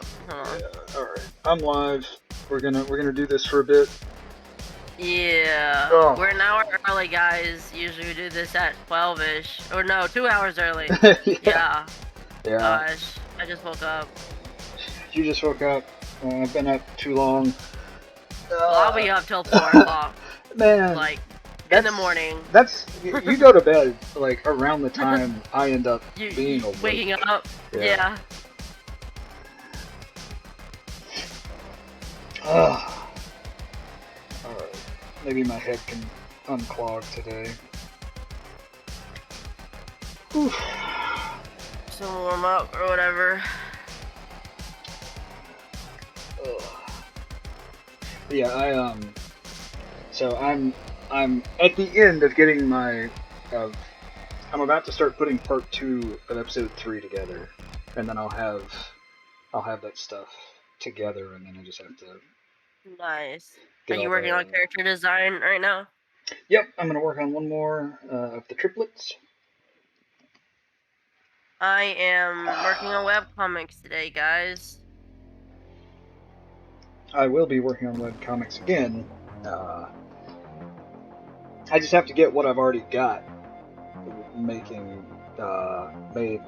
up. Hold on. Yeah, all right. I'm live. We're gonna do this for a bit. Yeah, Oh. we're an hour early, guys. Usually we do this at 12-ish. Or no, 2 hours early. Yeah. Yeah. Yeah. Gosh, I just woke up. You just woke up. I've been up too long. Well, I'll be up till 4 o'clock. Man, Like, in that's the morning. you go to bed like around the time I end up being You awake. waking up? Yeah. Yeah. Alright. Maybe my head can unclog today. Oof. So warm up or whatever. Ugh. Yeah, so I'm at the end of getting my I'm about to start putting part 2 of episode 3 together, and then I'll have that stuff together, and then I just have to Nice. Are get you all working on the. character design right now? Yep, I'm gonna work on one more of the triplets. I am working on webcomics today, guys. I will be working on webcomics again. I just have to get what I've already got made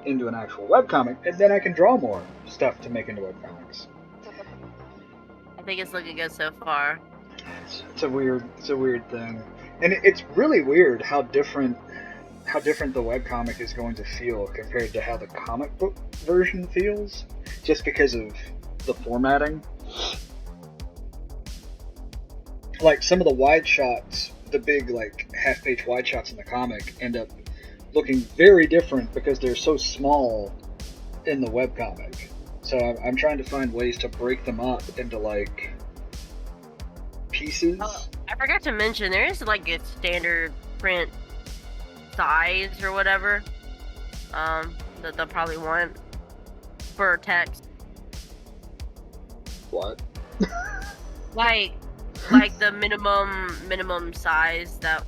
into an actual webcomic, and then I can draw more stuff to make into webcomics. I think it's looking good so far. It's a weird thing, and it's really weird how different the webcomic is going to feel compared to how the comic book version feels, just because of the formatting. Like some of the wide shots, the big like half-page wide shots in the comic end up looking very different because they're so small in the webcomic. So I'm trying to find ways to break them up into like pieces. Oh, I forgot to mention there is like a standard print size or whatever that they'll probably want for text. What? like the minimum size that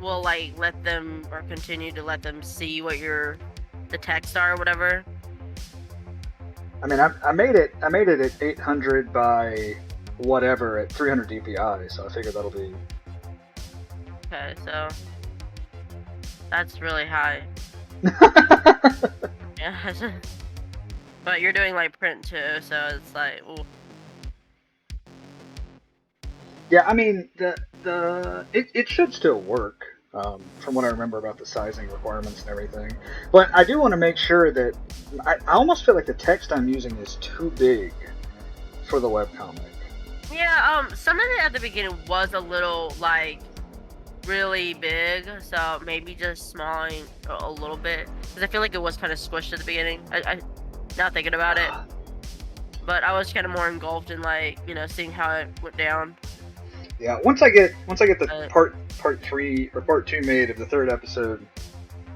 will like let them or continue to let them see what the text are or whatever. I mean, I made it at 800 by whatever at 300 DPI, so I figured that'll be. Okay, so that's really high. Yeah. But you're doing like print too, so it's like, ooh. Yeah, I mean it should still work from what I remember about the sizing requirements and everything. But I do want to make sure that I almost feel like the text I'm using is too big for the webcomic. Yeah, some of it at the beginning was a little like really big, so maybe just smalling a little bit because I feel like it was kind of squished at the beginning. I not thinking about it, but I was kind of more engulfed in like seeing how it went down. Yeah, once I get the part 3 or part 2 made of the third episode,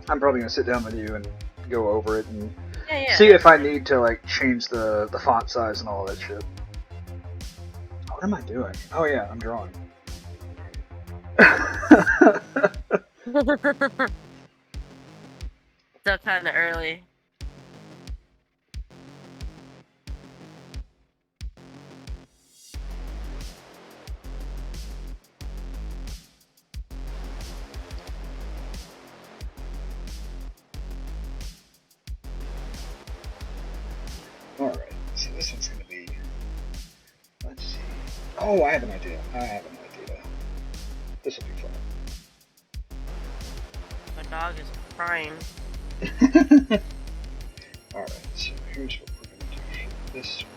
I'm probably gonna sit down with you and go over it and see if I need to like change the font size and all that shit. What am I doing? Oh yeah, I'm drawing. Still kind of early. Alright, so this one's gonna be. Let's see. Oh, I have an idea. This will be fun. My dog is crying. Alright, so here's what we're gonna do for this one.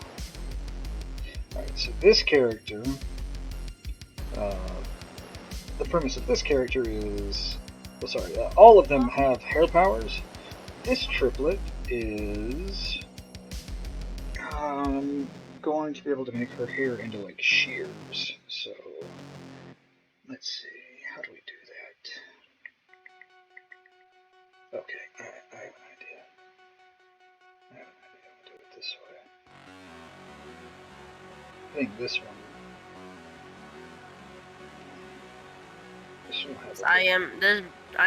Alright, so this character. The premise of this character is. Well, sorry, all of them have hair powers. This triplet is. Going to be able to make her hair into like shears. So let's see, how do we do that? Okay, I have an idea. I'll do it this way. I think this one. This one has. I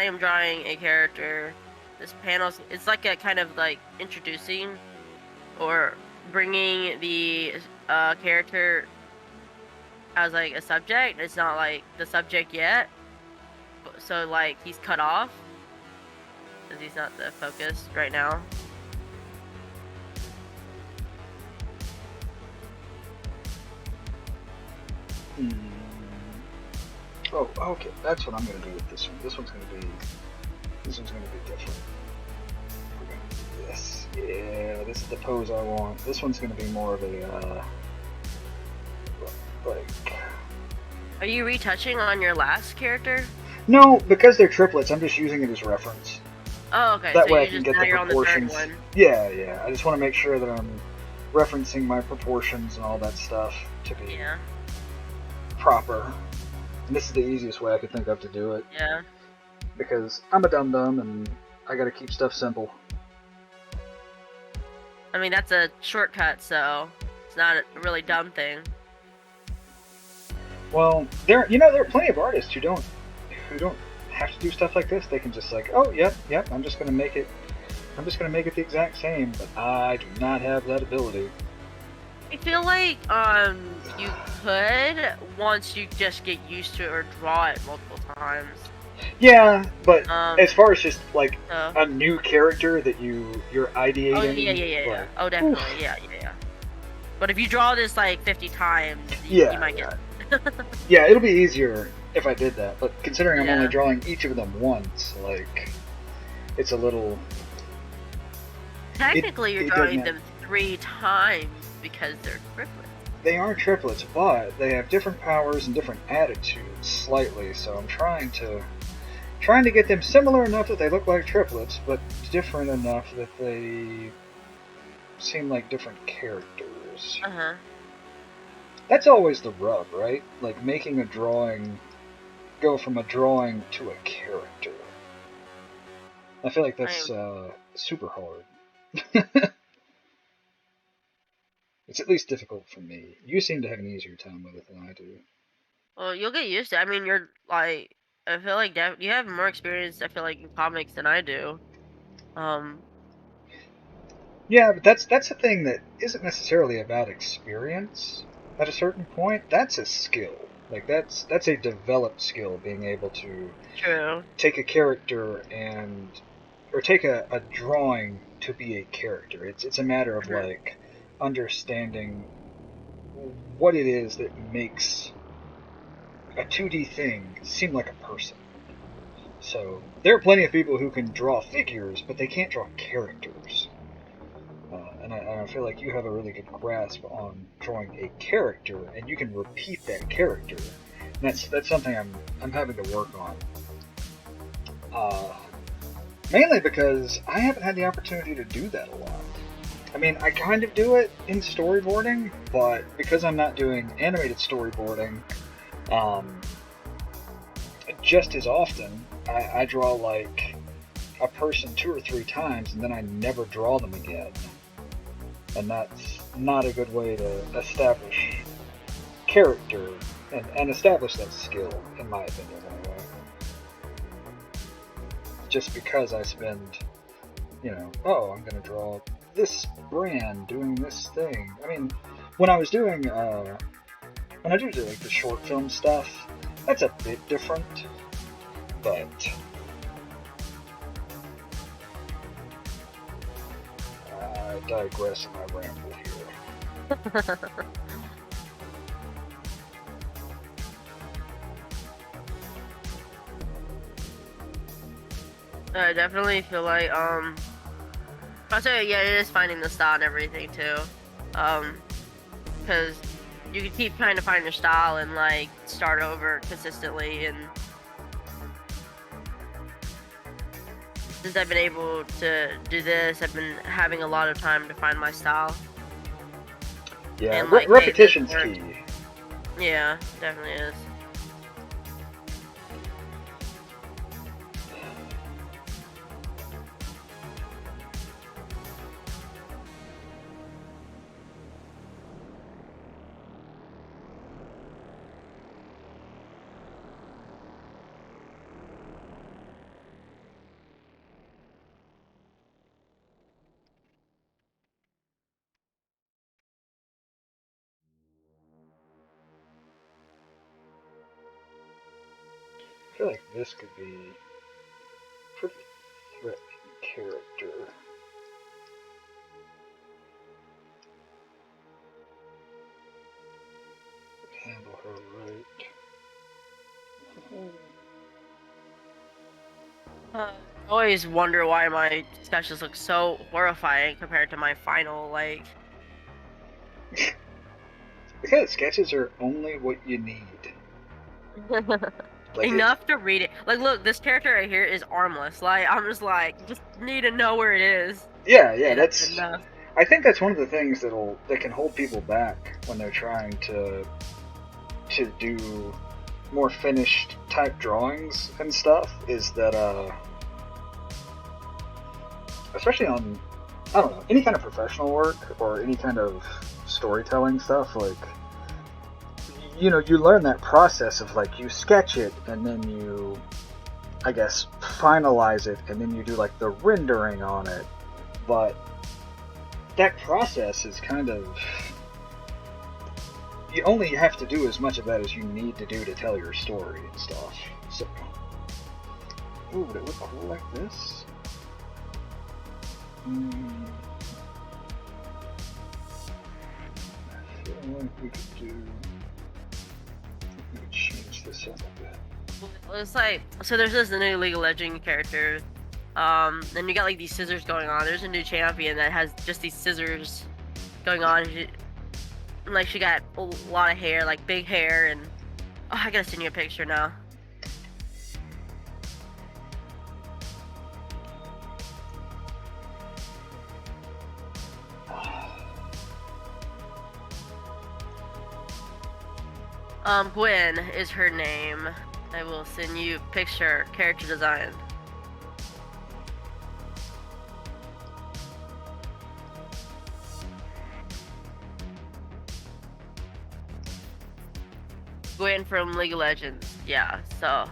am drawing a character. This panel's it's like a kind of like introducing or bringing the character as like a subject. It's not like the subject yet, so like he's cut off because he's not the focus right now. Hmm. Oh, okay. That's what I'm gonna do with this one. This one's gonna be different. We're gonna do this. Yeah, this is the pose I want. This one's gonna be more of a like. Are you retouching on your last character? No, because they're triplets. I'm just using it as reference. Oh, okay. That So way I you can just get now the you're on the third proportions. one. Yeah, yeah. I just want to make sure that I'm referencing my proportions and all that stuff to be proper. And this is the easiest way I could think of to do it. Yeah. Because I'm a dum-dum and I gotta keep stuff simple. I mean, that's a shortcut, so it's not a really dumb thing. Well, there are plenty of artists who don't have to do stuff like this. They can just like, oh, yep, I'm just gonna make it the exact same, but I do not have that ability. I feel like you could once you just get used to it or draw it multiple times. Yeah, but as far as just like a new character that you're ideating. Oh yeah. Oh definitely, oof. Yeah. But if you draw this like 50 times, you might get. Yeah, it'll be easier if I did that. But considering I'm only drawing each of them once, like it's a little. Technically, you're drawing them 3 times because they're triplets. They are triplets, but they have different powers and different attitudes slightly. So I'm trying to get them similar enough that they look like triplets, but different enough that they seem like different characters. That's always the rub, right? Like making a drawing go from a drawing to a character. I feel like that's super hard. It's at least difficult for me. You seem to have an easier time with it than I do. Well, you'll get used to it. I mean, you're like, I feel like you have more experience, I feel like, in comics than I do. Yeah, but that's the thing that isn't necessarily about experience. At a certain point, that's a skill. Like that's a developed skill, being able to take a character or take a drawing to be a character. It's a matter of like understanding what it is that makes a 2D thing seem like a person. So there are plenty of people who can draw figures, but they can't draw characters. And I feel like you have a really good grasp on drawing a character, and you can repeat that character. And that's something I'm having to work on. Mainly because I haven't had the opportunity to do that a lot. I mean, I kind of do it in storyboarding, but because I'm not doing animated storyboarding just as often, I draw like a person 2 or 3 times, and then I never draw them again. And that's not a good way to establish character and establish that skill, in my opinion, anyway. Just because I spend, I'm going to draw this brand doing this thing. I mean, when I do like the short film stuff, that's a bit different, but I digress in my ramble here. I definitely feel like also it is finding the style and everything too, because you can keep trying to find your style and like start over consistently. And since I've been able to do this, I've been having a lot of time to find my style. Yeah, and, like, repetition's key. Yeah, definitely is. feel like this could be a pretty threatening character. Handle her I right. always wonder why my sketches look so horrifying compared to my final, like... Because sketches are only what you need. Like enough to read it. Like, look, this character right here is armless. Like, I'm just like, just need to know where it is. Yeah, that's enough. I think that's one of the things that can hold people back when they're trying to do more finished type drawings and stuff. Is that especially on, I don't know, any kind of professional work or any kind of storytelling stuff, like, you know, you learn that process of, like, you sketch it and then you, I guess, finalize it and then you do, like, the rendering on it. But that process is kind of, you only have to do as much of that as you need to do to tell your story and stuff. So, ooh, would it look cool like this? I feel like we could do. We could change this up a bit. It's like, so there's this new League of Legends character. Then you got like these scissors going on. There's a new champion that has just these scissors going on. Like, she got a lot of hair, like big hair, and oh, I gotta send you a picture now. Gwen is her name. I will send you a picture, character design. Gwen from League of Legends. Yeah, so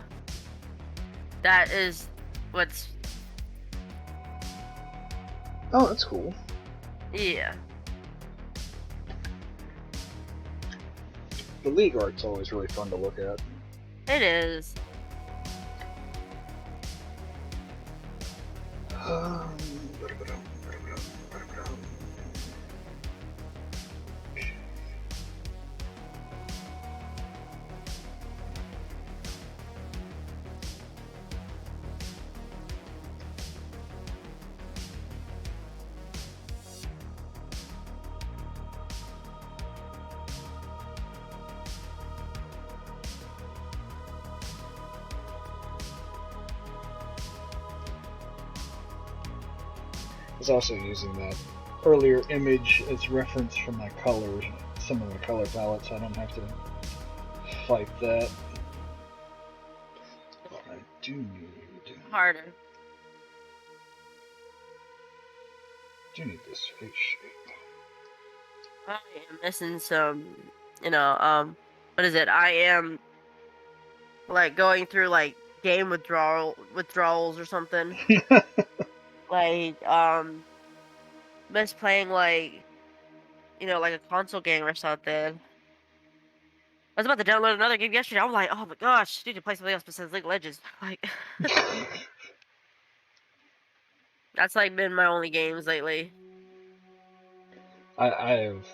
that is what's... Oh, that's cool. Yeah. The League art's always really fun to look at. It is. I was also using that earlier image as reference for my colors, some of the color palettes, so I don't have to fight that. But I do need... Harder. Do need this face shape. I am missing some, you know, what is it? I am, like, going through, like, game withdrawals or something. Like, miss playing, like, you know, like a console game or something. I was about to download another game yesterday. I was like, oh my gosh, I need to play something else besides League of Legends. Like, that's, like, been my only games lately. I have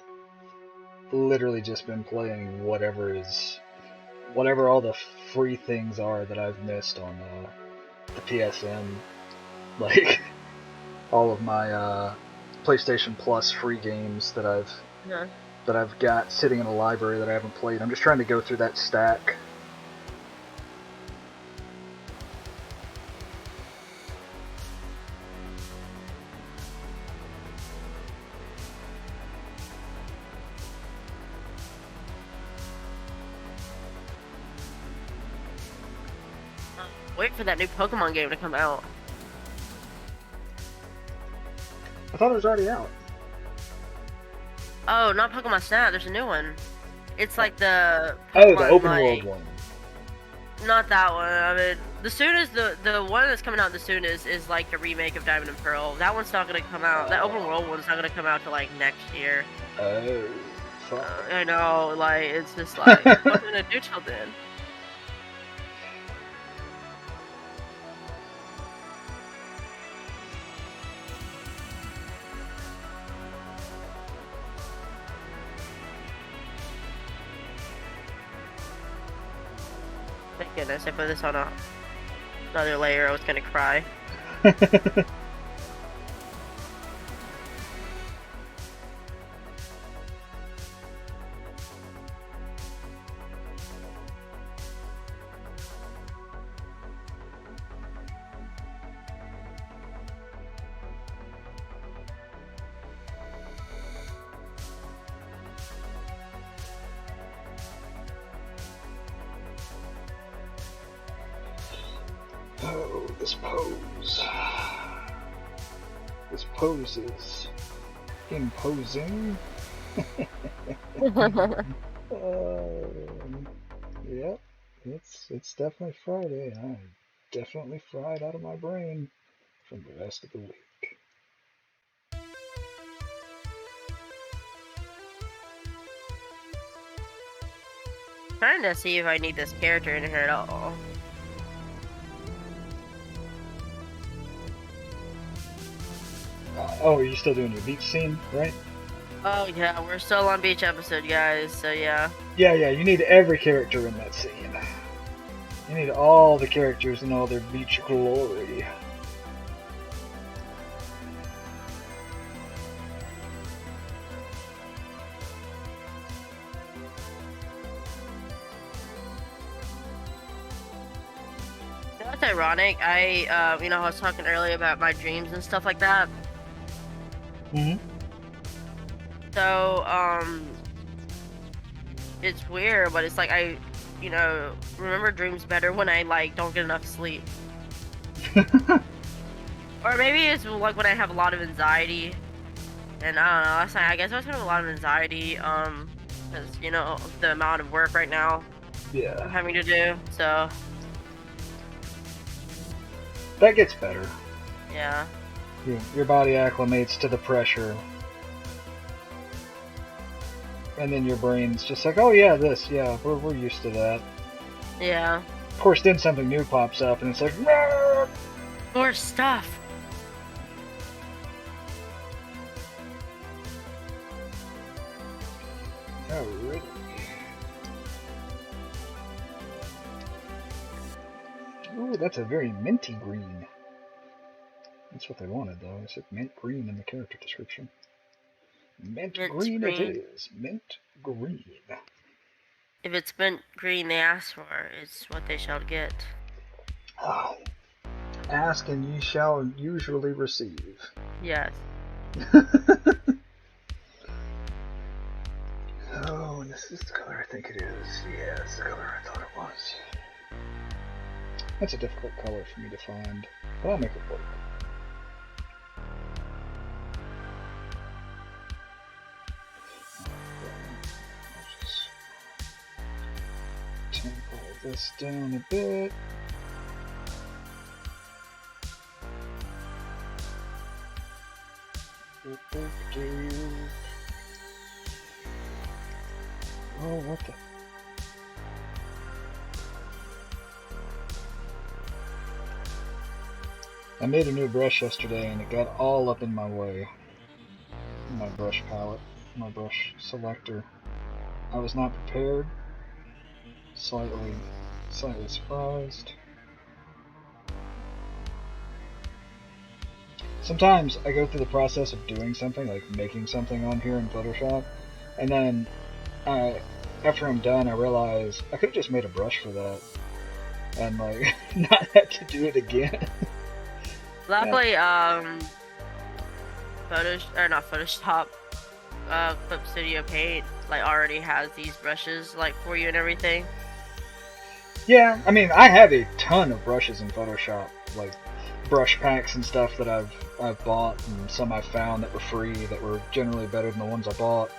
literally just been playing whatever all the free things are that I've missed on the PSN. Like, all of my PlayStation Plus free games that I've got sitting in a library that I haven't played. I'm just trying to go through that stack. Wait for that new Pokemon game to come out. I thought it was already out. Oh, not Pokemon Snap. There's a new one. It's like the Pokemon, the open world one. Not that one. I mean, the soonest, the one that's coming out the soonest is like the remake of Diamond and Pearl. That one's not gonna come out. That open world one's not gonna come out till like next year. Oh. I know. Like, it's just like, what am I gonna do till then? goodness, I put this on another layer, I was gonna cry. Oh, this pose. This pose is imposing. Yep, it's definitely Friday. I'm definitely fried out of my brain from the rest of the week. Trying to see if I need this character in here at all. Oh, are you still doing your beach scene, right? Oh yeah, we're still on beach episode, guys, so yeah. Yeah, you need every character in that scene. You need all the characters in all their beach glory. You know what's ironic? I was talking earlier about my dreams and stuff like that. Mm-hmm. So, it's weird, but it's like I, remember dreams better when I, like, don't get enough sleep. Or maybe it's, like, when I have a lot of anxiety. And, I don't know, last night, I guess I was having a lot of anxiety, because, the amount of work right now I'm having to do, so... That gets better. Yeah. Your body acclimates to the pressure. And then your brain's just like, oh yeah, we're used to that. Yeah. Of course, then something new pops up, and it's like, no! More stuff. Alrighty. Ooh, that's a very minty green. That's what they wanted, though. It said mint green in the character description. Mint green it is. Mint green. If it's mint green they ask for, it's what they shall get. Oh. Ask and ye shall usually receive. Yes. Oh, and this is the color I think it is. Yeah, it's the color I thought it was. That's a difficult color for me to find, but I'll make it work. Tempo this down a bit. Oh, what the? I made a new brush yesterday and it got all up in my way. My brush palette, my brush selector. I was not prepared. Slightly surprised. Sometimes I go through the process of doing something, like making something on here in Photoshop, and then after I'm done, I realize I could have just made a brush for that, and like not had to do it again. Luckily, Photoshop, Clip Studio Paint, like already has these brushes like for you and everything. Yeah, I mean, I have a ton of brushes in Photoshop, like brush packs and stuff that I've bought, and some I found that were free that were generally better than the ones I bought.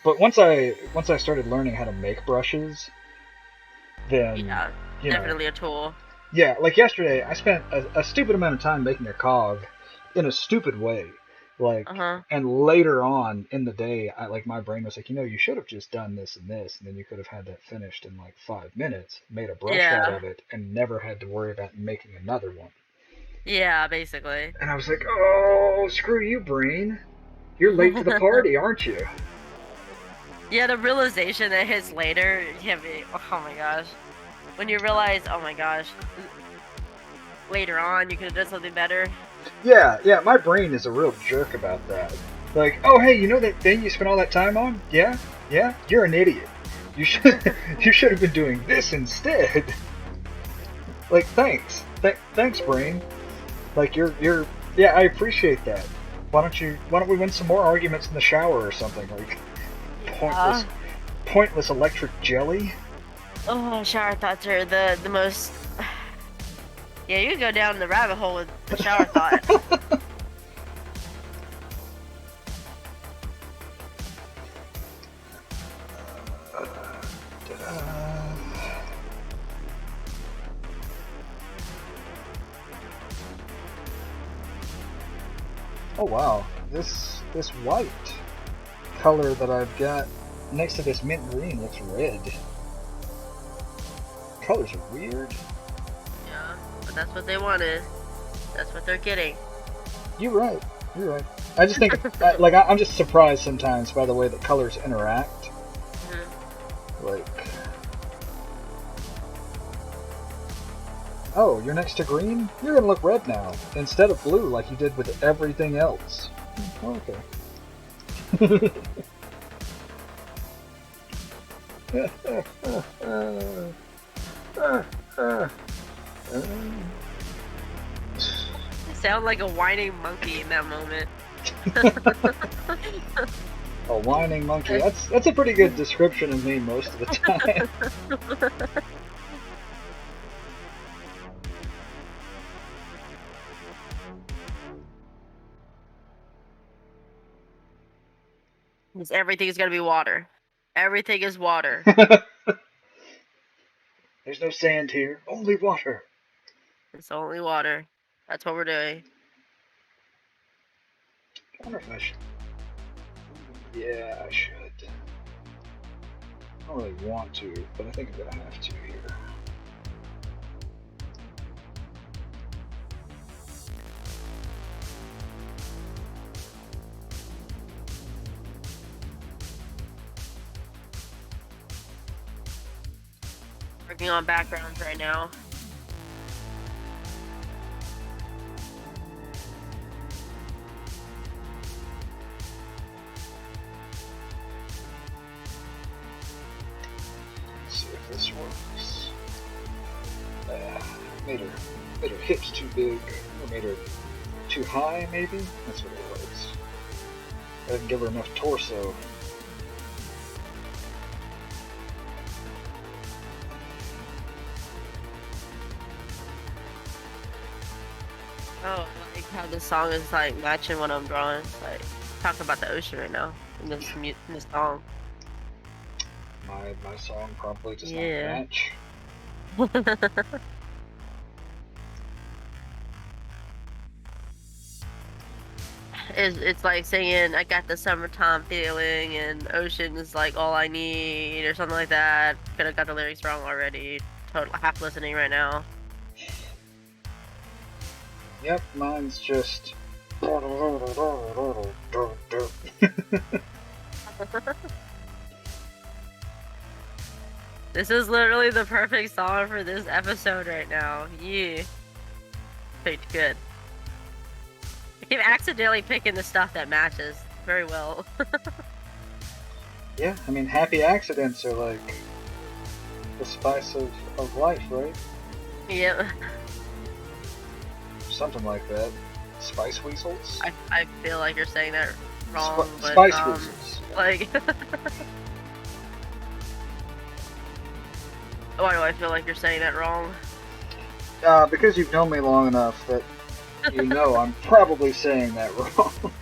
But once I started learning how to make brushes, then yeah, definitely a tool. Yeah, like yesterday, I spent a stupid amount of time making a cog in a stupid way. Like, and later on in the day, my brain was like, you should have just done this and this, and then you could have had that finished in like 5 minutes, made a brush out of it, and never had to worry about making another one. Yeah, basically. And I was like, oh, screw you, brain. You're late to the party, aren't you? Yeah, the realization that hits later, yeah, oh my gosh. When you realize, oh my gosh, later on you could have done something better. Yeah, yeah, my brain is a real jerk about that. Like, oh hey, you know that thing you spent all that time on? Yeah, yeah, you're an idiot. You should you should have been doing this instead. Like, thanks, brain. Like, you're yeah, I appreciate that. Why don't we win some more arguments in the shower or something? Like, Yeah. pointless electric jelly. Oh, shower thoughts are the most. Yeah, you can go down the rabbit hole with the shower thought. Oh wow, this white color that I've got next to this mint green looks red. Colors are weird. Yeah, but that's what they wanted. That's what they're getting. You're right. You're right. I just think, I'm just surprised sometimes by the way that colors interact. Mm-hmm. Like, oh, you're next to green? You're gonna look red now, instead of blue like you did with everything else. Oh, okay. You sound like a whining monkey in that moment. A whining monkey. That's a pretty good description of me most of the time. Because everything is gonna be water. Everything is water. There's no sand here, only water. It's only water. That's what we're doing. I wonder if I should. Yeah, I should. I don't really want to, but I think I'm gonna have to here. Working on backgrounds right now. Let's see if this works. Made her hips too big, or made her too high, maybe? That's what it was. I didn't give her enough torso. Oh, I like how the song is like matching what I'm drawing. Like talking about the ocean right now in this song. My song probably does not match. It's like singing "I got the summertime feeling" and "Ocean is like all I need" or something like that. Could have got the lyrics wrong already. Total half listening right now. Yep, mine's just. This is literally the perfect song for this episode right now. Yeah. Picked good. I keep accidentally picking the stuff that matches very well. Yeah, I mean, happy accidents are like the spice of life, right? Yep. Something like that. Spice weasels? I feel like you're saying that wrong, but spice weasels. Like why do I feel like you're saying that wrong? Because you've known me long enough that you know I'm probably saying that wrong.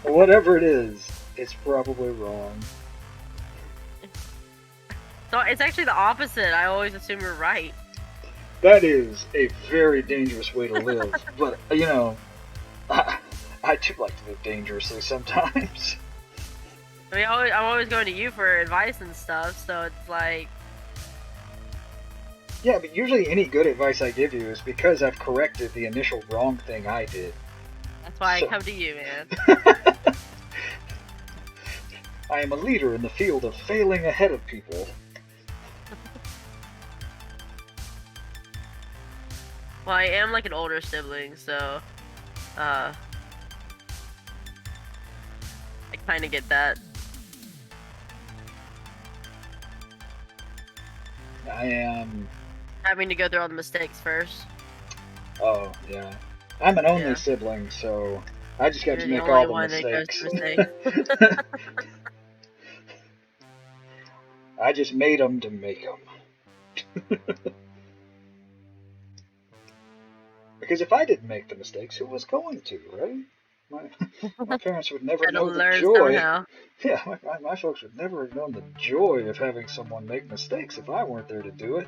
Whatever it is, it's probably wrong. So it's actually the opposite. I always assume you're right. That is a very dangerous way to live. But, you know, I do like to live dangerously sometimes. I mean, I'm always going to you for advice and stuff, so it's like... Yeah, but usually any good advice I give you is because I've corrected the initial wrong thing I did. That's why I come to you, man. I am a leader in the field of failing ahead of people. Well, I am like an older sibling, so I kind of get that. I am having to go through all the mistakes first. Oh, yeah. I'm an only sibling, so I just got You're to the make only all the one that goes mistakes. through mistakes. I just made them to make them. Because if I didn't make the mistakes, who was going to, right? My parents would never know the learn joy. somehow. Yeah, my folks would never have known the joy of having someone make mistakes if I weren't there to do it.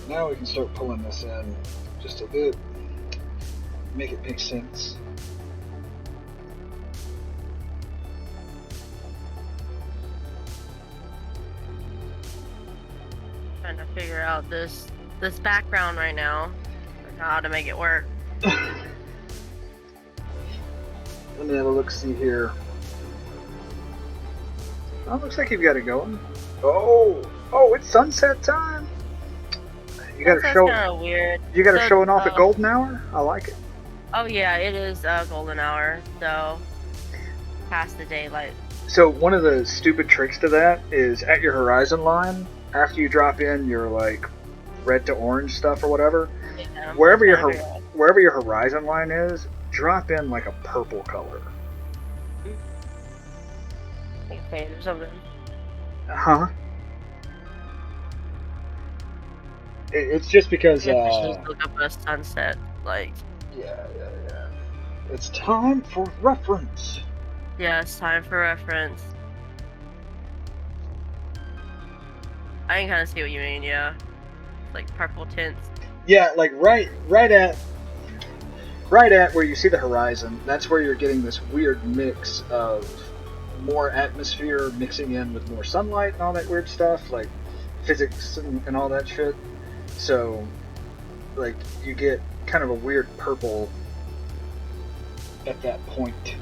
Now we can start pulling this in just a bit, make it make sense. Trying to figure out this background right now, how to make it work. Let me have a look, see here. Oh, looks like you've got it going. Oh, it's sunset time. You got to show. Kind of weird. You got to showing off at golden hour. I like it. Oh yeah, it is golden hour, so past the daylight. So one of the stupid tricks to that is at your horizon line, after you drop in your like red to orange stuff or whatever, Yeah, wherever your horizon line is, drop in like a purple color. Okay, or something. Huh? It's just because. Just look up a sunset, like. Yeah. It's time for reference. Yeah, it's time for reference. I can kind of see what you mean. Yeah, like purple tints. Yeah, like right at where you see the horizon. That's where you're getting this weird mix of more atmosphere mixing in with more sunlight and all that weird stuff, like physics and all that shit. So, like, you get kind of a weird purple at that point.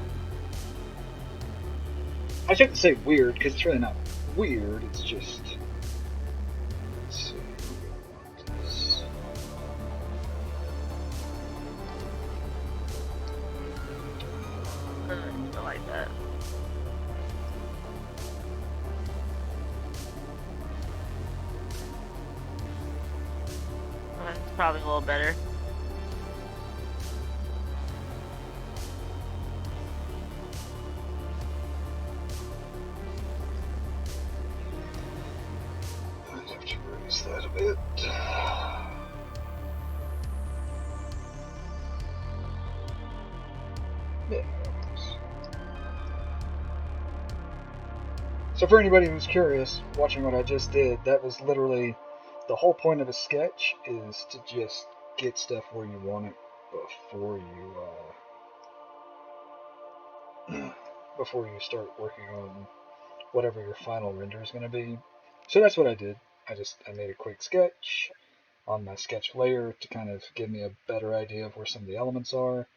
I shouldn't say weird, because it's really not weird, it's just... Let's see. I like that. That's probably a little better. I'd have to raise that a bit. Yeah. So for anybody who's curious, watching what I just did, that was literally the whole point of a sketch, is to just get stuff where you want it before you start working on whatever your final render is going to be. So that's what I did. I made a quick sketch on my sketch layer to kind of give me a better idea of where some of the elements are,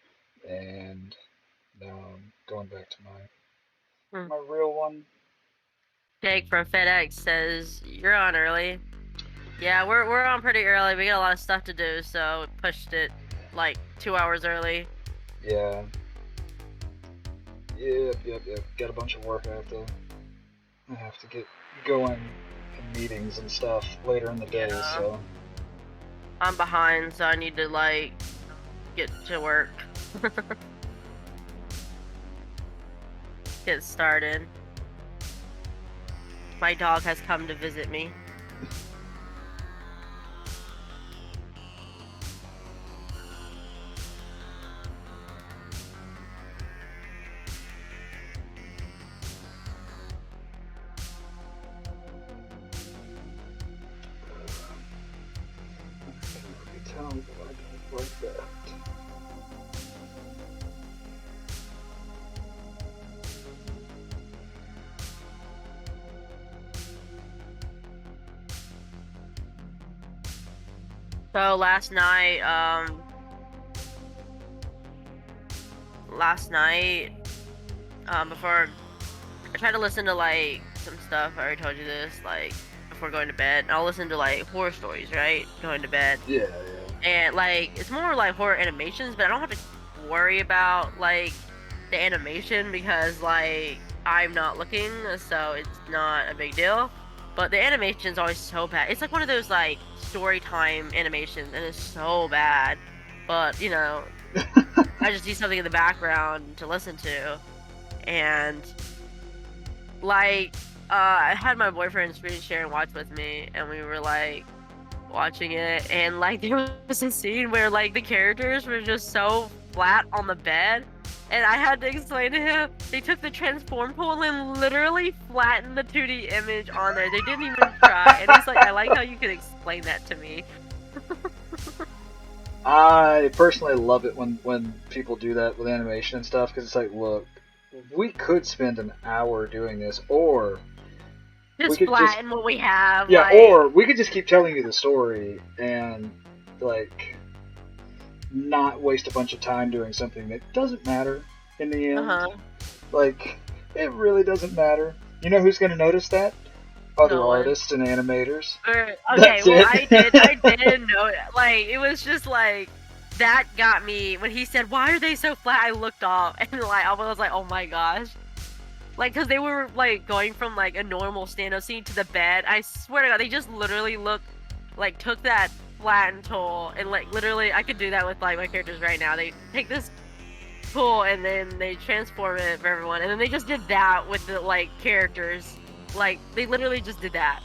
and now I'm going back to my real one. Jake from FedEx says you're on early. Yeah, we're on pretty early. We got a lot of stuff to do, so we pushed it like 2 hours early. Yeah. Yep. Got a bunch of work I have to get going in meetings and stuff later in the day, so. I'm behind, so I need to like get to work. Get started. My dog has come to visit me. like that. So last night, before I tried to listen to like some stuff. I already told you this, like before going to bed. I'll listen to like horror stories, right? Going to bed. Yeah. And like it's more like horror animations, but I don't have to worry about like the animation because like I'm not looking, so it's not a big deal. But the animation's always so bad. It's like one of those like story time animations, and it's so bad. But you know, I just need something in the background to listen to, and like I had my boyfriend screen share and watch with me, and we were like watching it, and like there was a scene where like the characters were just so flat on the bed, and I had to explain to him they took the transform tool and literally flattened the 2D image on there. They didn't even try, and he's like, I like how you can explain that to me. I personally love it when people do that with animation and stuff, because it's like, look, we could spend an hour doing this, or just flatten what we have. Yeah, like... or we could just keep telling you the story and like not waste a bunch of time doing something that doesn't matter in the end. Like, it really doesn't matter. You know who's going to notice that? Other artists and animators. Okay, well, I did know. Like, it was just like that got me when he said, "Why are they so flat?" I looked off and like I was like, "Oh my gosh!" Like, cause they were like going from like a normal stand-up scene to the bed. I swear to God, they just literally took that flatten tool and like literally, I could do that with like my characters right now. They take this tool and then they transform it for everyone, and then they just did that with the like characters. Like, they literally just did that.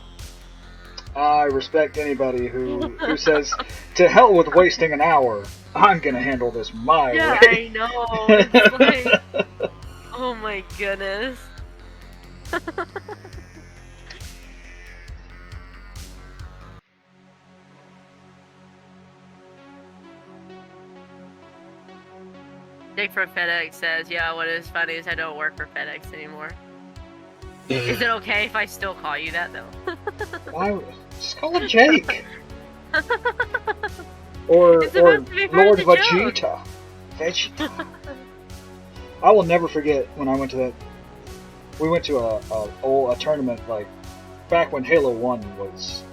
I respect anybody who says, to hell with wasting an hour, I'm gonna handle this my way. Yeah, I know. It's like, oh my goodness. Nick from FedEx says, yeah, what is funny is I don't work for FedEx anymore. Is it okay if I still call you that, though? Why? Just call him Jake. or Lord Vegeta. Vegeta. I will never forget when I went to that. We went to a tournament like back when Halo 1 was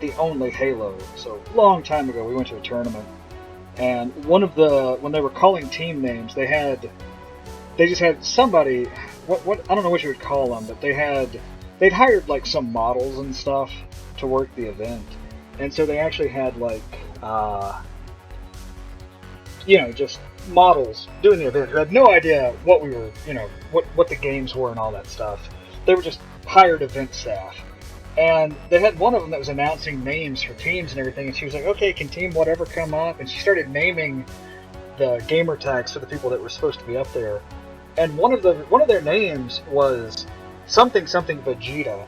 the only Halo. So long time ago, we went to a tournament, and when they were calling team names, they just had somebody. What I don't know what you would call them, but they'd hired like some models and stuff to work the event, and so they actually had like just models doing the event who had no idea what we were, what the games were and all that stuff. They were just hired event staff, and they had one of them that was announcing names for teams and everything, and she was like, okay, can team whatever come up, and she started naming the gamer tags for the people that were supposed to be up there. And one of their names was something Vegeta,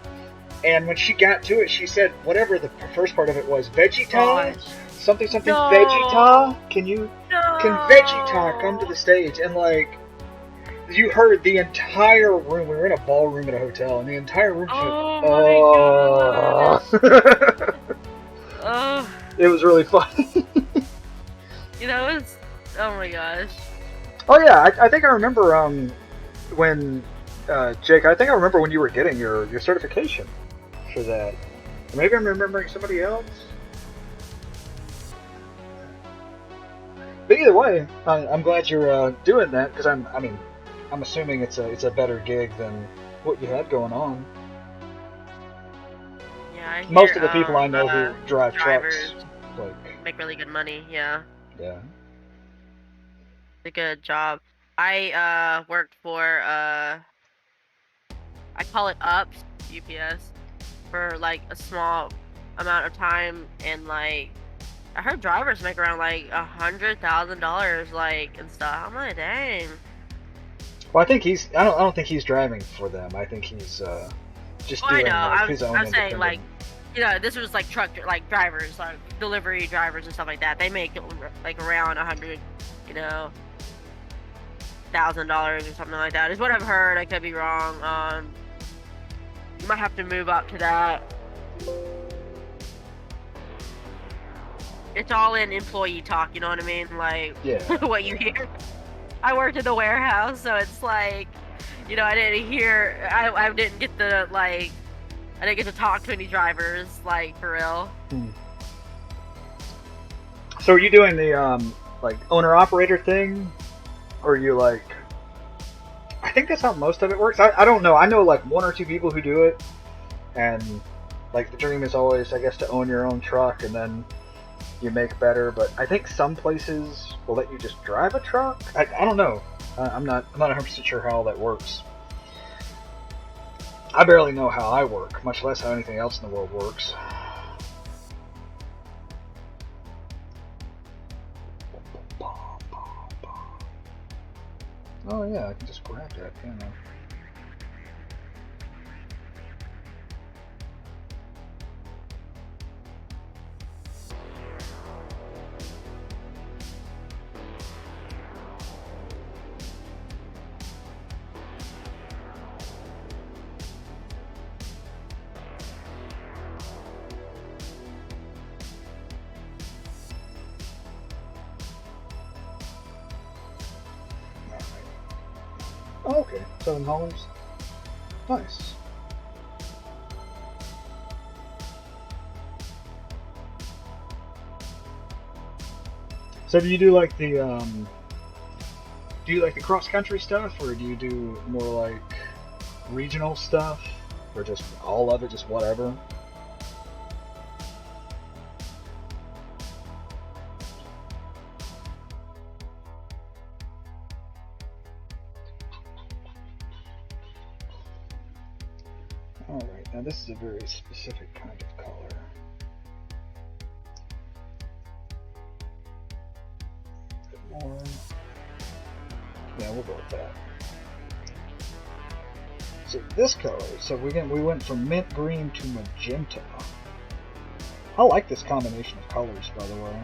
and when she got to it, she said whatever the first part of it was, Vegeta, something no. Vegeta. Can Vegeta come to the stage? And like, you heard the entire room. We were in a ballroom at a hotel, and the entire room. It was really fun. Oh my gosh. Oh yeah, I think I remember when Jake. I think I remember when you were getting your certification for that. Maybe I'm remembering somebody else. But either way, I'm glad you're doing that, because I'm assuming it's a better gig than what you had going on. Yeah, most of the people I know who drive trucks make really good money. Yeah. Yeah. A good job. I worked for I call it UPS, for like a small amount of time, and like I heard drivers make around like $100,000 like and stuff. I'm like, dang. Well, I think I don't think he's driving for them. I think he's just doing his own. I'm saying like this was like truck like drivers, like delivery drivers and stuff like that. They make like around $100, $1,000 or something like that. Is what I've heard. I could be wrong. You might have to move up to that. It's all in employee talk, you know what I mean? Like, what you hear. I worked in the warehouse, so it's like, I didn't hear, I didn't get the, like, I didn't get to talk to any drivers, like, for real. So are you doing the, like, owner-operator thing? Or are you, like... I think that's how most of it works. I don't know. I know, like, one or two people who do it. And, like, the dream is always, I guess, to own your own truck, and then you make better. But I think some places will let you just drive a truck. I don't know. I'm not 100% sure how all that works. I barely know how I work, much less how anything else in the world works. Oh yeah, I can just grab that, can't I? Oh, okay, 7 dollars. Nice. So do you do like the cross country stuff, or do you do more like regional stuff, or just all of it, just whatever? Alright, now this is a very specific kind of color. A bit more. Yeah, we'll go with that. So this color, so we went from mint green to magenta. I like this combination of colors, by the way.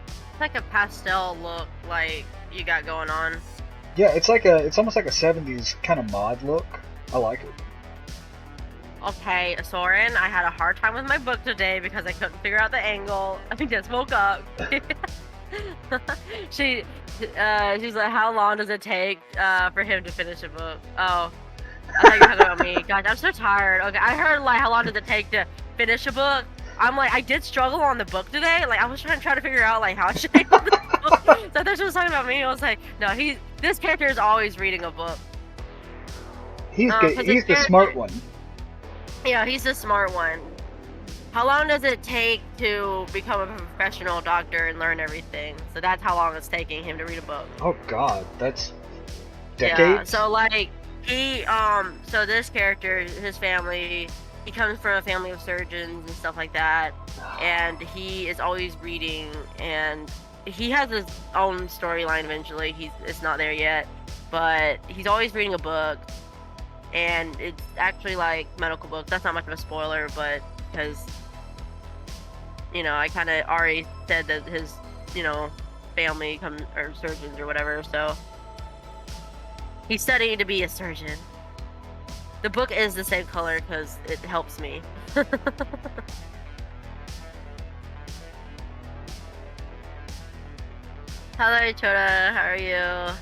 It's like a pastel look, like you got going on. Yeah, it's almost like a 70s kind of mod look. I like it. Okay, Soren, I had a hard time with my book today because I couldn't figure out the angle. I just woke up. She's like, how long does it take for him to finish a book? Oh, I thought you were talking about me. Gosh, I'm so tired. Okay, I heard like how long does it take to finish a book? I'm like, I did struggle on the book today. Like, I was trying to figure out like how should I do this book. So I thought she was talking about me. I was like, no, this character is always reading a book. He's the smart one. Yeah, he's the smart one. How long does it take to become a professional doctor and learn everything? So that's how long it's taking him to read a book. Oh God, that's decades. Yeah. So like so this character, his family, he comes from a family of surgeons and stuff like that, and he is always reading, and he has his own storyline eventually. It's not there yet, but he's always reading a book. And it's actually like medical books. That's not much of a spoiler, but because, I kind of already said that his, family are surgeons or whatever, so he's studying to be a surgeon. The book is the same color because it helps me. Hello, Chota. How are you?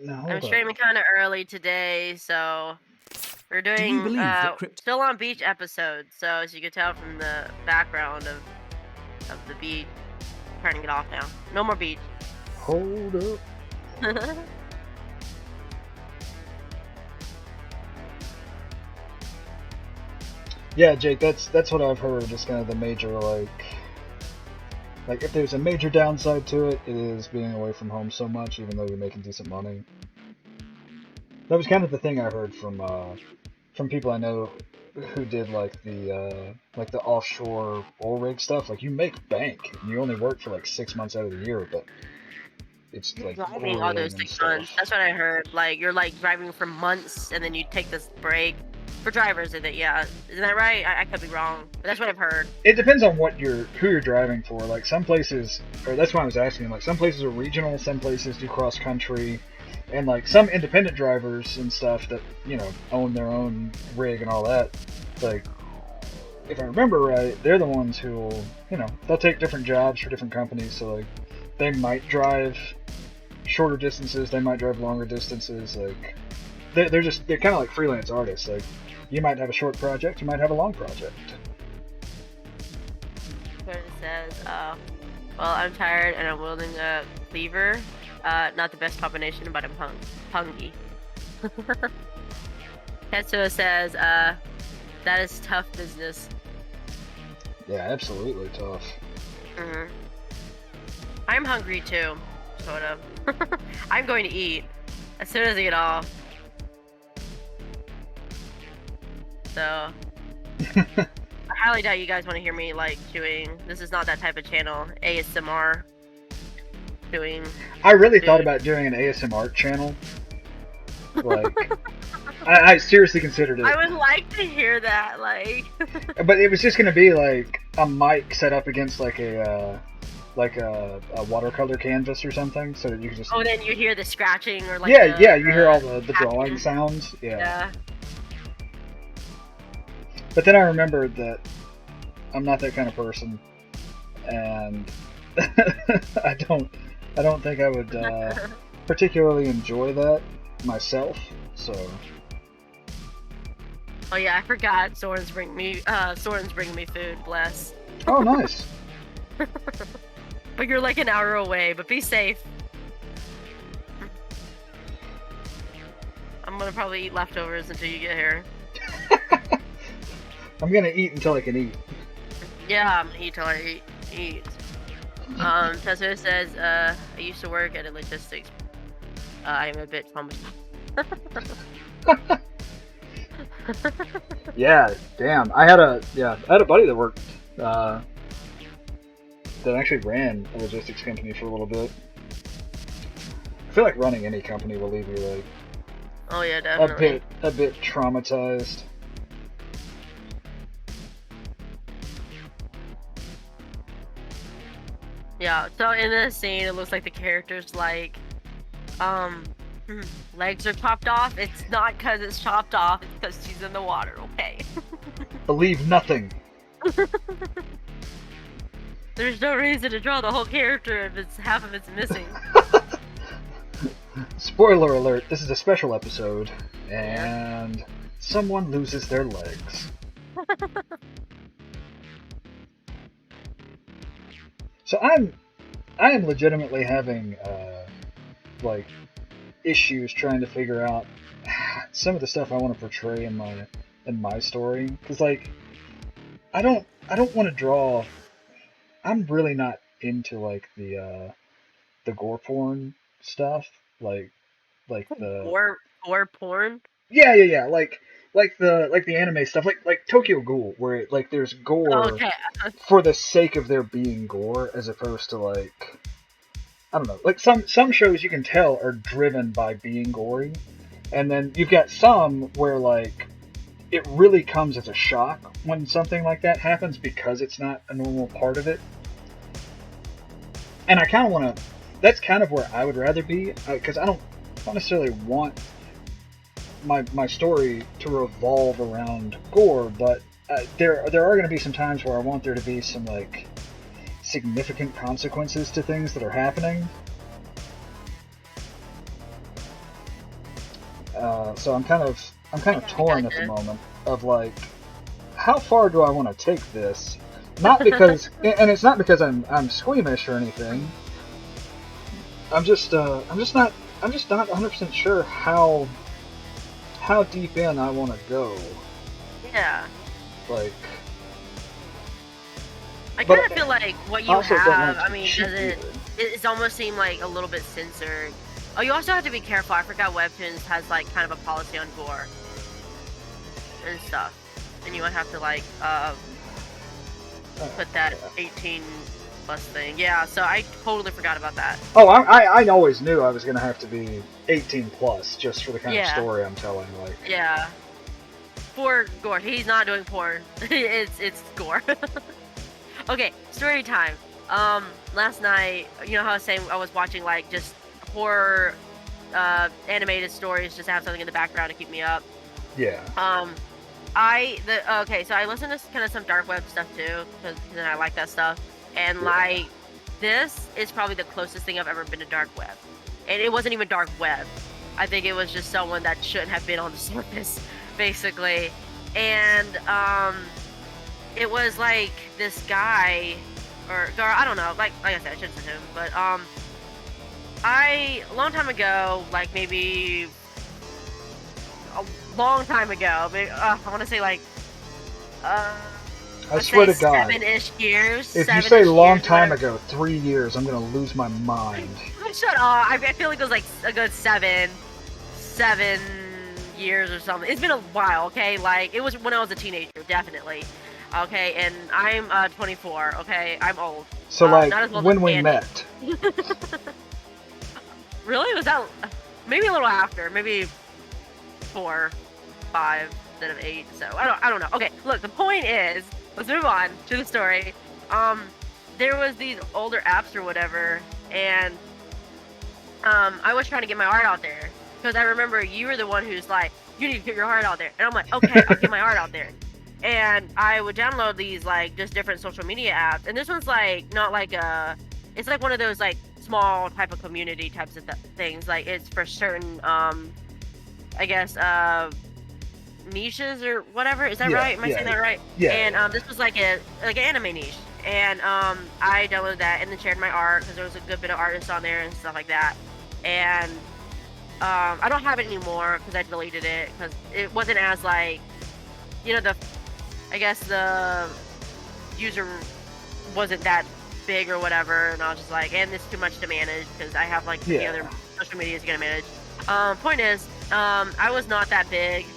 No, I'm streaming kind of early today, so we're doing still on beach episodes. So as you can tell from the background of the beach, I'm turning it off now. No more beach. Hold up. Yeah, Jake, that's what I've heard. Just kind of the major like if there's a major downside to it, it is being away from home so much, even though you're making decent money. That was kind of the thing I heard from people I know who did like the offshore oil rig stuff. Like, you make bank, and you only work for like 6 months out of the year, but it's like driving all those 6 months. That's what I heard. Like, you're like driving for months, and then you take this break, For drivers, is it? Yeah, isn't that right? I could be wrong, but that's what I've heard. It depends on who you're driving for. Like some places, or that's why I was asking. Like some places are regional, some places do cross country, and like some independent drivers and stuff that own their own rig and all that. Like if I remember right, they're the ones who they'll take different jobs for different companies. So like they might drive shorter distances, they might drive longer distances. Like they're kind of like freelance artists. Like you might have a short project, you might have a long project. It says, well, I'm tired and I'm wielding a cleaver. Not the best combination, but I'm hungry. Tetsuo says, that is tough business. Yeah, absolutely tough. Mm-hmm. I'm hungry too, sort of. I'm going to eat as soon as I get off. So, I highly doubt you guys want to hear me like chewing. This is not that type of channel. ASMR. Chewing. I really thought about doing an ASMR channel. Like, I seriously considered it. I would like to hear that, like. But it was just gonna be like a mic set up against like a watercolor canvas or something, so that you could just. Oh, then you hear the scratching or like. Yeah, you hear all the drawing sounds. Yeah. But then I remembered that I'm not that kind of person, and I don't think I would particularly enjoy that myself. So. Oh yeah, I forgot. Soren's bringing me food. Bless. Oh, nice. But you're like an hour away. But be safe. I'm gonna probably eat leftovers until you get here. I'm gonna eat until I can eat. Yeah, I'm gonna eat till I eat. Tetsuo says, I used to work at a logistics. I'm a bit traumatized. Yeah, damn. I had a buddy that worked that actually ran a logistics company for a little bit. I feel like running any company will leave you like oh yeah, definitely a bit traumatized. Yeah, so in this scene it looks like the character's like legs are chopped off. It's not because it's chopped off, it's because she's in the water, okay? Believe nothing. There's no reason to draw the whole character if it's half of it's missing. Spoiler alert, this is a special episode, and someone loses their legs. So I am legitimately having like issues trying to figure out some of the stuff I want to portray in my story, because like I don't want to draw. I'm really not into like the gore porn stuff, like the gore porn. Yeah. Like the anime stuff, like Tokyo Ghoul, where it, like there's gore for the sake of there being gore, as opposed to like I don't know, like some shows you can tell are driven by being gory, and then you've got some where like it really comes as a shock when something like that happens because it's not a normal part of it. And I kind of want to. That's kind of where I would rather be, because I don't necessarily want my story to revolve around gore, but there are going to be some times where I want there to be some like significant consequences to things that are happening. So I'm kind of torn at the moment of like, how far do I want to take this? Not because, and it's not because I'm squeamish or anything. I'm just not 100% sure how deep in I want to go. Yeah. Like. I kind of feel like what you have, I mean, it almost seem like a little bit censored. Oh, you also have to be careful. I forgot Webtoons has like kind of a policy on gore and stuff, and you would have to like put that 18 plus thing. Yeah, so I totally forgot about that. Oh, I always knew I was gonna have to be 18 plus just for the kind of story I'm telling. Like. Yeah. for gore. He's not doing porn. it's gore. Okay, story time. Last night, you know how I was saying I was watching like just horror animated stories just to have something in the background to keep me up. Yeah. Okay, so I listen to kind of some dark web stuff too, because I like that stuff. And like, this is probably the closest thing I've ever been to dark web. And it wasn't even dark web. I think it was just someone that shouldn't have been on the surface, basically. And it was like this guy or girl, I don't know. Like I said, I shouldn't say him, but a long time ago, like maybe a long time ago, I want to say like I swear to God, 7-ish years. If you say long time ago, 3 years, I'm gonna lose my mind. Shut up! I feel like it was like a good 7 years or something. It's been a while, okay? Like it was when I was a teenager, definitely. Okay, and I'm 24. Okay, I'm old. So like not as old when as we Andy. met. Really? Was that maybe a little after? Maybe 4, 5 instead of 8. So I don't know. Okay, look. The point is, let's move on to the story. There was these older apps or whatever, and I was trying to get my art out there because I remember you were the one who's like, you need to get your art out there, and I'm like, okay, I'll get my art out there. And I would download these like just different social media apps, and this one's like not like it's like one of those like small type of community types of things. Like it's for certain I guess niches or whatever. Is that right? Am I saying that right? Yeah. And this was like an anime niche, and I downloaded that and then shared my art because there was a good bit of artists on there and stuff like that. And I don't have it anymore because I deleted it because it wasn't as like, you know, I guess the user wasn't that big or whatever, and I was just like, and it's too much to manage because I have like the other social media to get manage. Point is, I was not that big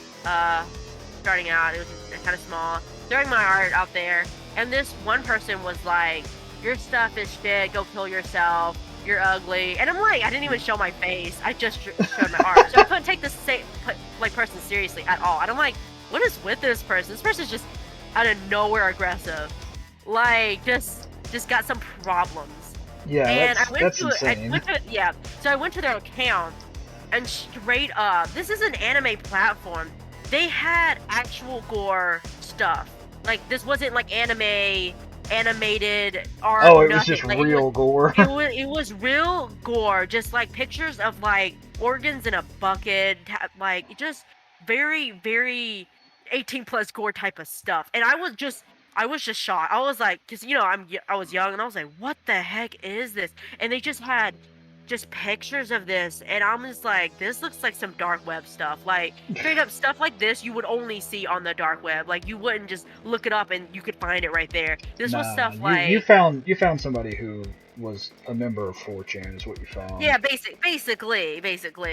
starting out. It was kind of small. Throwing my art out there, and this one person was like, your stuff is shit, go kill yourself, you're ugly. And I'm like, I didn't even show my face, I just showed my art. So I couldn't take this person seriously at all. And I'm like, what is with this person? This person's just out of nowhere aggressive. Like, just got some problems. Yeah, and that's insane. So I went to their account, and straight up, this is an anime platform. They had actual gore stuff. Like, this wasn't like animated art. Oh, it was nothing. just like, real gore. It was real gore. Just like pictures of like organs in a bucket. Like, just very, very 18 plus gore type of stuff. And I was just shocked. I was like, because you know I was young, and I was like, what the heck is this? And they just had just pictures of this, and I'm just like, this looks like some dark web stuff. Like straight up stuff like this you would only see on the dark web. Like you wouldn't just look it up and you could find it right there. This was stuff like you found somebody who was a member of 4chan is what you found. Yeah, basically.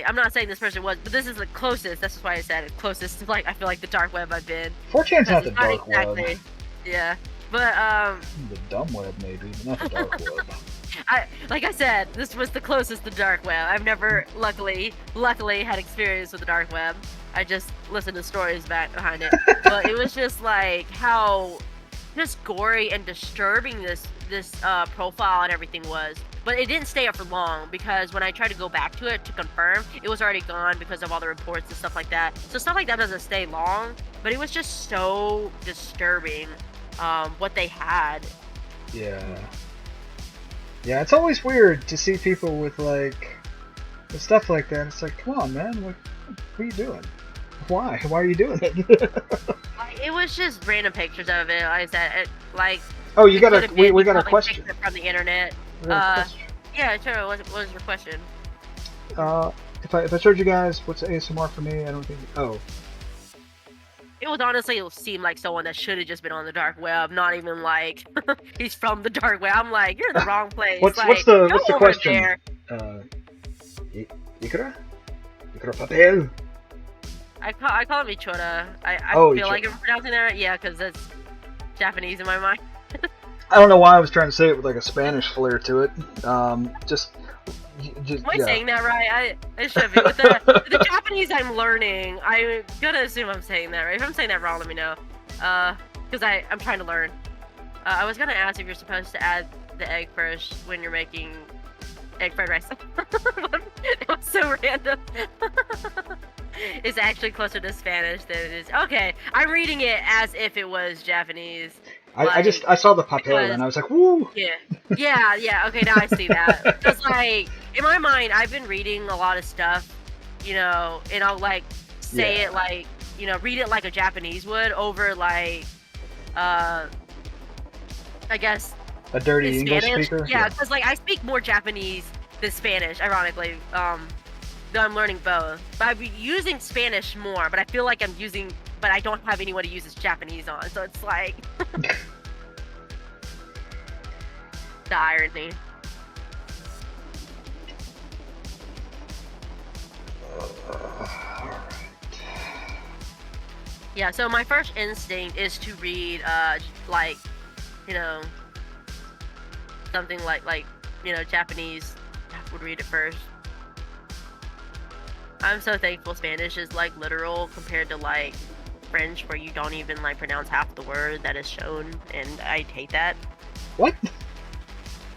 I'm not saying this person was, but this is the closest. That's why I said it, closest to like I feel like the dark web I've been. 4chan's not the dark web. Yeah, but the dumb web maybe, but not the dark web. Like I said, this was the closest to dark web. I've never, luckily, had experience with the dark web. I just listened to stories behind it. But it was just like how just gory and disturbing this profile and everything was. But it didn't stay up for long because when I tried to go back to it to confirm, it was already gone because of all the reports and stuff like that. So stuff like that doesn't stay long. But it was just so disturbing what they had. Yeah. Yeah, it's always weird to see people with like stuff like that. It's like, come on, man, what are you doing? Why are you doing it? It was just random pictures of it. Like I said, like. Oh, we got a question from the internet. Yeah, sure. What was your question? If I showed you guys what's ASMR for me, I don't think. Oh. It was honestly, it seemed like someone that should have just been on the dark web, not even like he's from the dark web. I'm like, you're in the wrong place. What's the question? Ikura Papel. I call him Ichora. I feel like I'm pronouncing that right. Yeah, because that's Japanese in my mind. I don't know why I was trying to say it with like a Spanish flair to it. Just Just, Am I saying that right? I should be. With the Japanese I'm learning, I'm gonna assume I'm saying that right. If I'm saying that wrong, let me know. Because I'm trying to learn. I was gonna ask if you're supposed to add the egg first when you're making egg fried rice. It was so random. It's actually closer to Spanish than it is. Okay, I'm reading it as if it was Japanese. I saw the papel and I was like, woo! Yeah, okay, now I see that. Because, like, in my mind, I've been reading a lot of stuff, you know, and I'll, like, say it like, you know, read it like a Japanese would over, like, I guess... A dirty English speaker? Yeah, because, like, I speak more Japanese than Spanish, ironically. Though I'm learning both. But I'd be using Spanish more, but I feel like I'm using... But I don't have anyone to use Japanese on, so it's like... The irony. Alright. Yeah, so my first instinct is to read, like, you know... Something like, you know, Japanese would read it first. I'm so thankful Spanish is, like, literal compared to, like, French, where you don't even, like, pronounce half the word that is shown, and I hate that. What?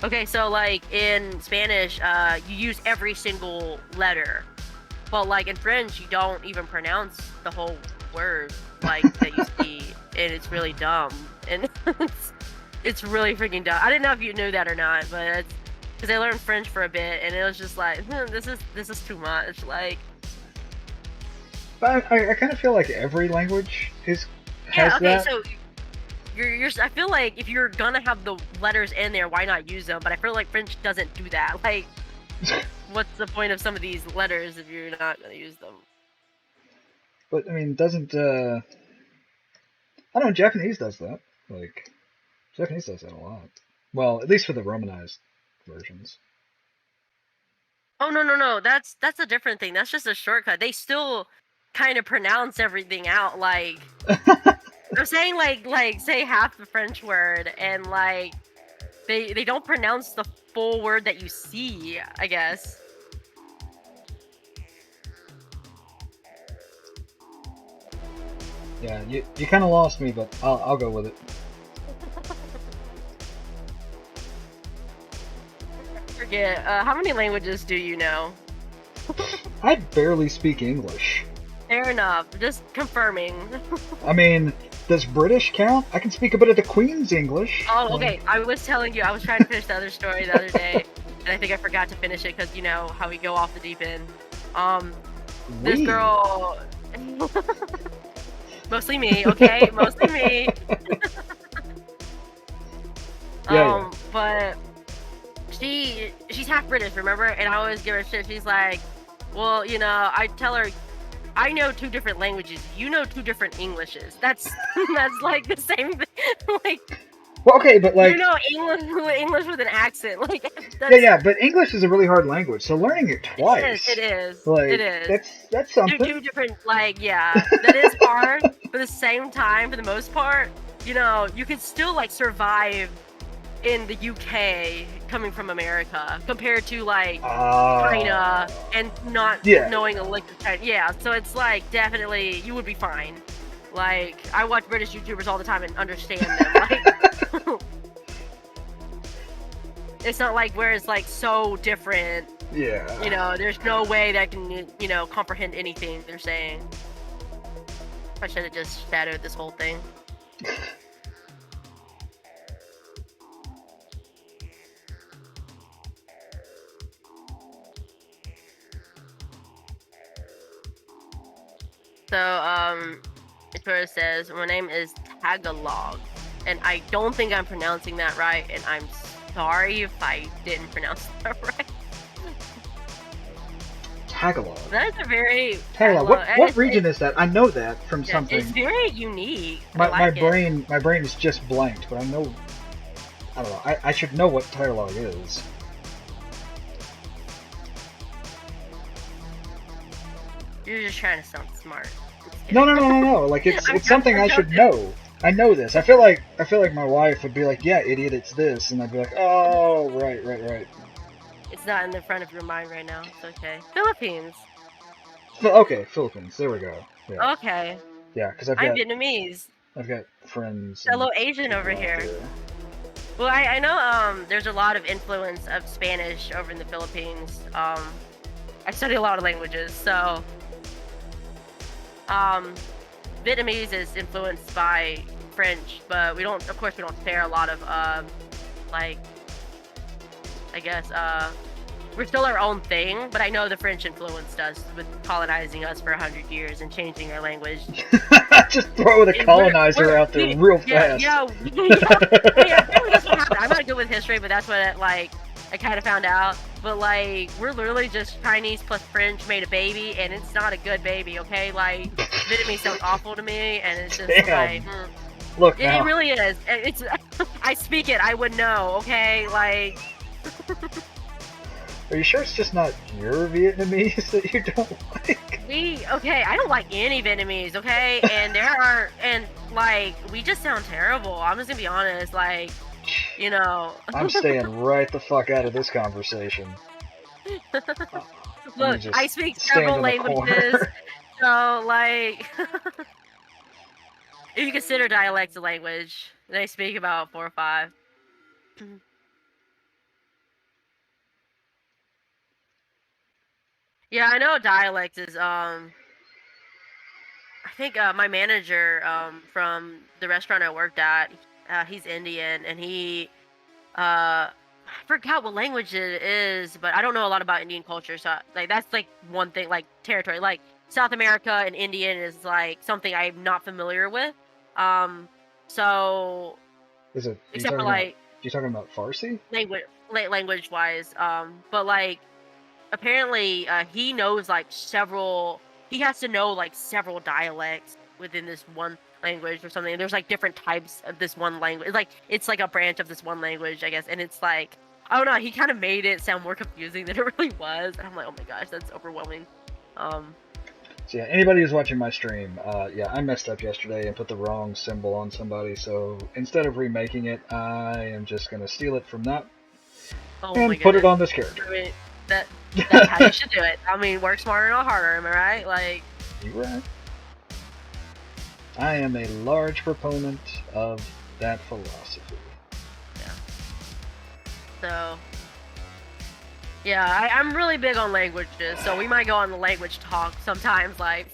Okay, so, like, in Spanish, you use every single letter. But, like, in French, you don't even pronounce the whole word, like, that you see, and it's really dumb. And it's really freaking dumb. I didn't know if you knew that or not, but it's... Because I learned French for a bit, and it was just like, this is too much, like... But I kind of feel like every language has okay, that. So you're I feel like if you're gonna have the letters in there, why not use them? But I feel like French doesn't do that. Like, what's the point of some of these letters if you're not gonna use them? But I mean, doesn't I don't know, Japanese does that. Like, Japanese does that a lot. Well, at least for the Romanized versions. Oh no, that's a different thing. That's just a shortcut. They still kind of pronounce everything out, like... I'm saying, like say half the French word, and, like, they don't pronounce the full word that you see, I guess. Yeah, you kind of lost me, but I'll go with it. Forget, how many languages do you know? I barely speak English. Fair enough. Just confirming. I mean, does British count? I can speak a bit of the Queen's English. Oh, okay. I was telling you, I was trying to finish the other story the other day, and I think I forgot to finish it because, you know, how we go off the deep end. This girl... Mostly me, okay? Mostly me. Yeah. But she's half British, remember? And I always give her shit. She's like, well, you know, I tell her, I know 2 different languages. You know 2 different Englishes. That's like the same thing. Like, well, okay, but like, you know, English with an accent. Like, yeah, but English is a really hard language, so learning it twice. It is. Like, it is. That's something. 2 different, like, yeah, that is hard. But at the same time, for the most part, you know, you can still, like, survive in the UK coming from America compared to, like, China and not knowing a lick of China. Yeah, so it's like, definitely, you would be fine. Like, I watch British YouTubers all the time and understand them. Like, it's not like where it's, like, so different. Yeah. You know, there's no way that I can, you know, comprehend anything they're saying. I should have just shadowed this whole thing. So, Victoria says, my name is Tagalog, and I don't think I'm pronouncing that right, and I'm sorry if I didn't pronounce that right. Tagalog. That's a very... Tagalog. What region is that? I know that from something. It's very unique. My brain is just blanked, but I know... I don't know. I should know what Tagalog is. You're just trying to sound smart. No. Like, it's something I should know. I know this. I feel like my wife would be like, "Yeah, idiot, it's this," and I'd be like, "Oh, right." It's not in the front of your mind right now. It's okay. Philippines. Okay, Philippines. There we go. Yeah. Okay. Yeah, because I'm Vietnamese. I've got friends. Fellow Asian over here. Well, I know there's a lot of influence of Spanish over in the Philippines. I study a lot of languages, so Vietnamese is influenced by French, but we don't, of course, we don't share a lot of like, I guess we're still our own thing, but I know the French influenced us with colonizing us for 100 years and changing our language. Just throw the colonizer out there real fast. Yeah. That's what happened. I'm not good with history, but that's what I kind of found out. But like, we're literally just Chinese plus French made a baby, and it's not a good baby. Okay, like Vietnamese sounds awful to me, and it's just like, look, it really is. It's I speak it, I would know. Okay, like. Are you sure it's just not your Vietnamese that you don't like? I don't like any Vietnamese, okay? And like, we just sound terrible. I'm just gonna be honest, like, you know. I'm staying right the fuck out of this conversation. Look, I speak several languages, so like, if you consider dialects a language, they speak about 4 or 5. Yeah, I know dialect is I think my manager from the restaurant I worked at, he's Indian, and he I forgot what language it is, but I don't know a lot about Indian culture, so like that's like one thing, like territory, like South America and Indian is like something I'm not familiar with. So is it except for like you talking about Farsi? Language wise, but like apparently he knows like he has to know like several dialects within this one language or something. There's like different types of this one language, like it's like a branch of this one language, I guess. And it's like, I don't know, he kind of made it sound more confusing than it really was, and I'm like, oh my gosh, that's overwhelming. So yeah, anybody who's watching my stream, yeah, I messed up yesterday and put the wrong symbol on somebody, so instead of remaking it, I am just gonna steal it from that and put it on this character. I mean, that's how you should do it. I mean, work smarter, not harder, am I right? Like, you're right. I am a large proponent of that philosophy. Yeah. So, yeah, I'm really big on languages, so we might go on the language talk sometimes, like.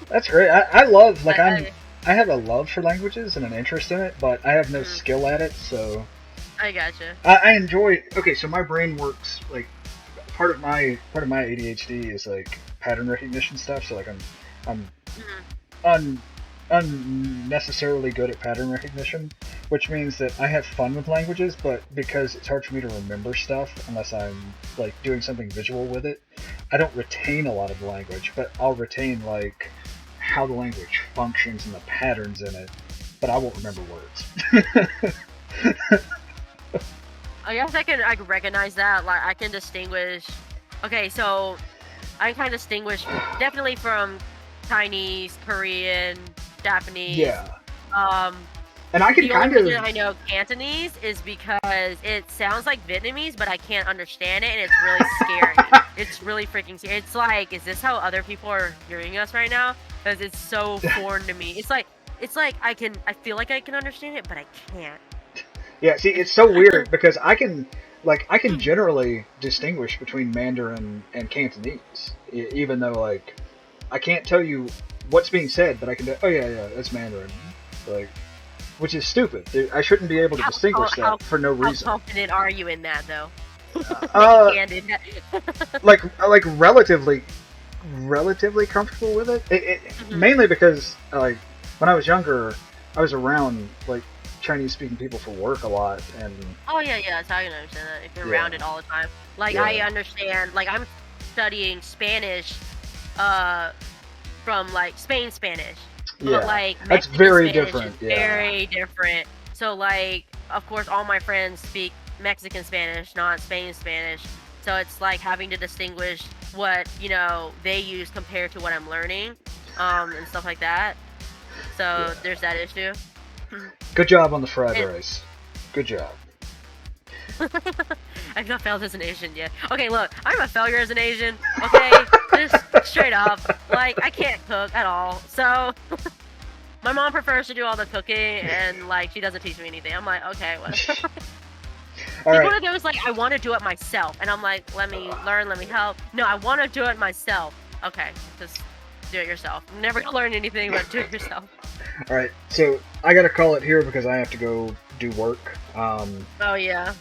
That's great. I love, like, I have a love for languages and an interest in it, but I have no skill at it, so. I gotcha. I enjoy. Okay, so my brain works like part of my ADHD is like pattern recognition stuff. So like I'm unnecessarily good at pattern recognition, which means that I have fun with languages, but because it's hard for me to remember stuff unless I'm like doing something visual with it, I don't retain a lot of the language, but I'll retain like how the language functions and the patterns in it, but I won't remember words. I guess I can recognize that. Like, I can distinguish. Okay, so I can distinguish definitely from Chinese, Korean, Japanese. Yeah. And I can the only reason I know Cantonese is because it sounds like Vietnamese, but I can't understand it, and it's really scary. It's really freaking scary. It's like, is this how other people are hearing us right now? Because it's so foreign to me. It's like I feel like I can understand it, but I can't. Yeah, see, it's so weird because I can generally distinguish between Mandarin and Cantonese, even though like I can't tell you what's being said, but I can. Oh yeah, that's Mandarin, like, which is stupid. I shouldn't be able to distinguish that for no reason. How confident are you in that, though? like relatively comfortable with it. Mainly because like when I was younger, I was around like Chinese-speaking people for work a lot, and oh yeah, that's how you understand that if you're around it all the time. Like I understand. Like I'm studying Spanish, from like Spain Spanish. Yeah, but, like, that's very different. Very different. So like, of course, all my friends speak Mexican Spanish, not Spain Spanish. So it's like having to distinguish what they use compared to what I'm learning, and stuff like that. So there's that issue. Good job on the fried rice. Good job. I've not failed as an Asian yet. Okay, look, I'm a failure as an Asian. Okay, just straight up. Like, I can't cook at all. So, my mom prefers to do all the cooking, and like, she doesn't teach me anything. I'm like, okay, whatever. All right. One of those like, I want to do it myself, and I'm like, let me learn, let me help. No, I want to do it myself. Okay, just do it yourself. Never gonna learn anything, but do it yourself. All right, so I gotta call it here because I have to go do work. Oh yeah.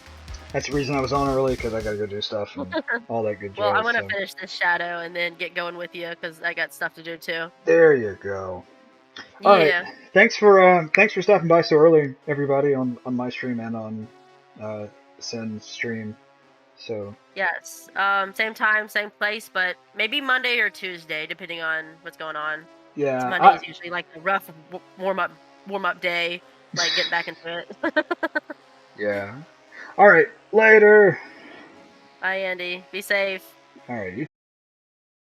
That's the reason I was on early, because I gotta go do stuff and all that good jazz. Well, I'm gonna finish this shadow and then get going with you because I got stuff to do too. There you go. All right. Thanks for stopping by so early, everybody, on my stream and on Sen's stream. So yes, same time, same place, but maybe Monday or Tuesday, depending on what's going on. Yeah, Monday's usually like a rough warm up day, like get back into it. Yeah. All right. Later. Bye, Andy. Be safe. All right.